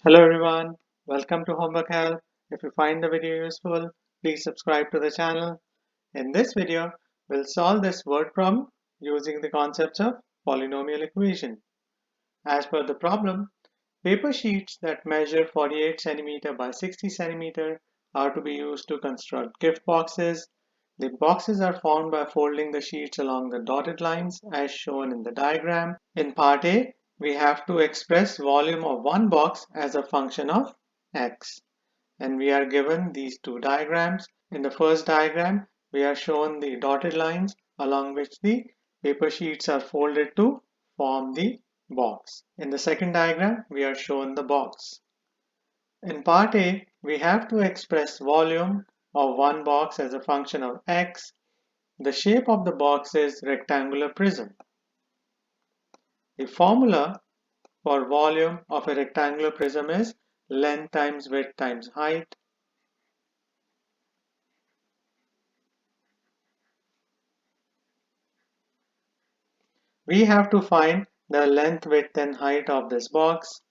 Hello everyone, welcome to Homework Help. If you find the video useful, please subscribe to the channel. In this video, we'll solve this word problem using the concepts of polynomial equation. As per the problem, paper sheets that measure 48 cm by 60 cm are to be used to construct gift boxes. The boxes are formed by folding the sheets along the dotted lines as shown in the diagram. In part A, we have to express volume of one box as a function of x. And we are given these two diagrams. In the first diagram, we are shown the dotted lines along which the paper sheets are folded to form the box. In the second diagram, we are shown the box. In part A, we have to express volume of one box as a function of x. The shape of the box is rectangular prism. The formula for volume of a rectangular prism is length times width times height. We have to find the length, width and height of this box.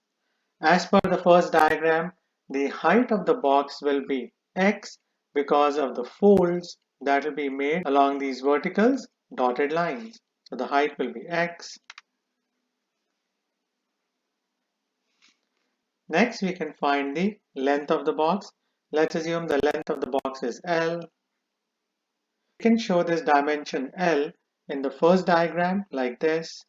As per the first diagram, the height of the box will be x because of the folds that will be made along these vertical dotted lines. So the height will be x. Next, we can find the length of the box. Let's assume the length of the box is L. We can show this dimension L in the first diagram like this.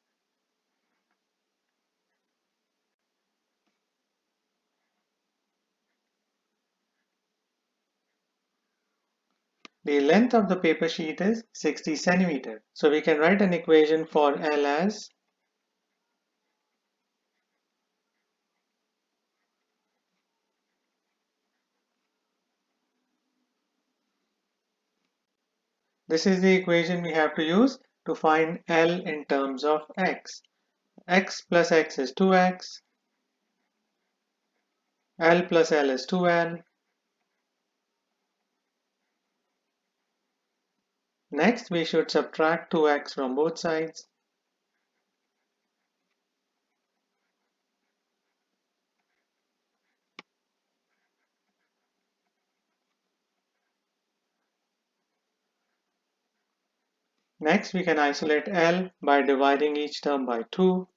The length of the paper sheet is 60 centimeter. So we can write an equation for L as this is the equation we have to use to find L in terms of x. X plus x is 2x. L plus L is 2L. Next, we should subtract 2x from both sides. Next, we can isolate L by dividing each term by 2.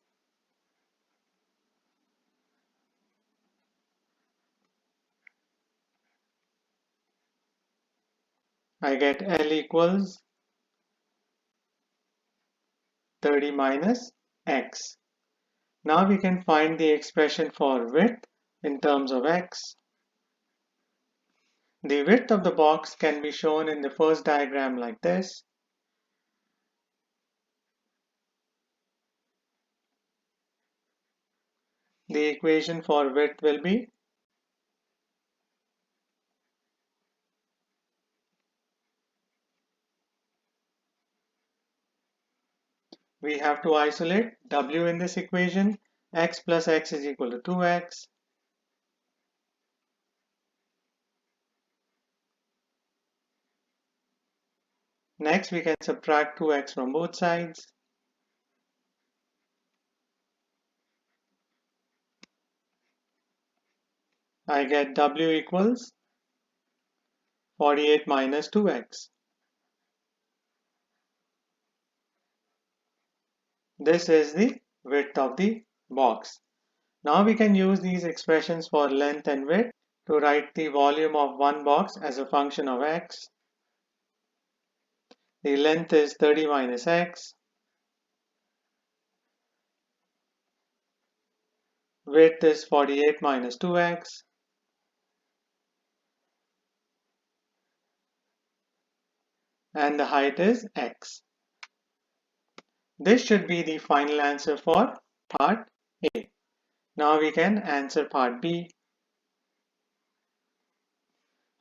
I get L equals 30 minus x. Now we can find the expression for width in terms of x. The width of the box can be shown in the first diagram like this. The equation for width will be we have to isolate w in this equation. X plus x is equal to 2x. Next, we can subtract 2x from both sides. I get w equals 48 minus 2x. This is the width of the box. Now we can use these expressions for length and width to write the volume of one box as a function of x. The length is 30 minus x. Width is 48 minus 2x. And the height is x. This should be the final answer for part A. Now we can answer part B.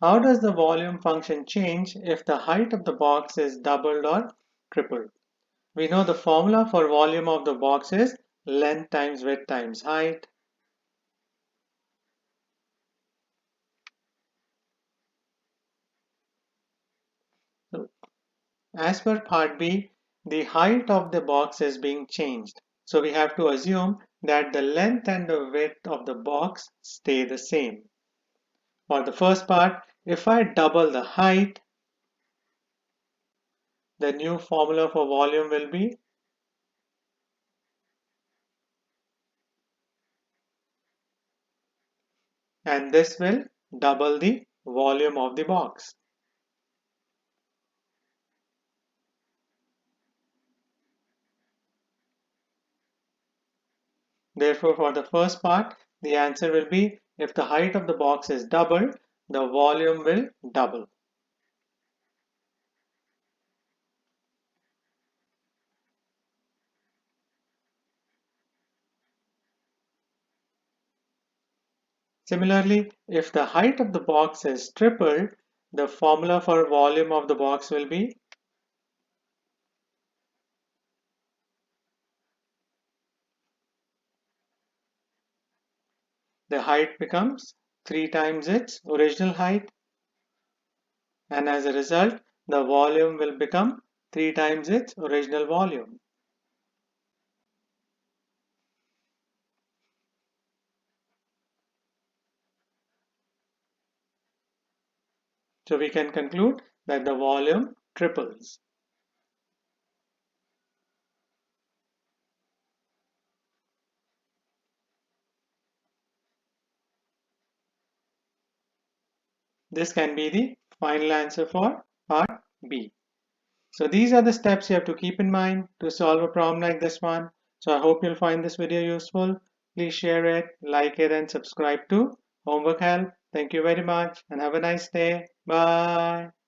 How does the volume function change if the height of the box is doubled or tripled? We know the formula for volume of the box is length times width times height. So, as per part B, the height of the box is being changed. So we have to assume that the length and the width of the box stay the same. For the first part, if I double the height, the new formula for volume will be and this will double the volume of the box. Therefore, for the first part, the answer will be if the height of the box is doubled, the volume will double. Similarly, if the height of the box is tripled, the formula for volume of the box will be the height becomes 3 times its original height, and as a result, the volume will become 3 times its original volume. So we can conclude that the volume triples. This can be the final answer for part B. So these are the steps you have to keep in mind to solve a problem like this one. So I hope you'll find this video useful. Please share it, like it, and subscribe to Homework Help. Thank you very much and have a nice day. Bye.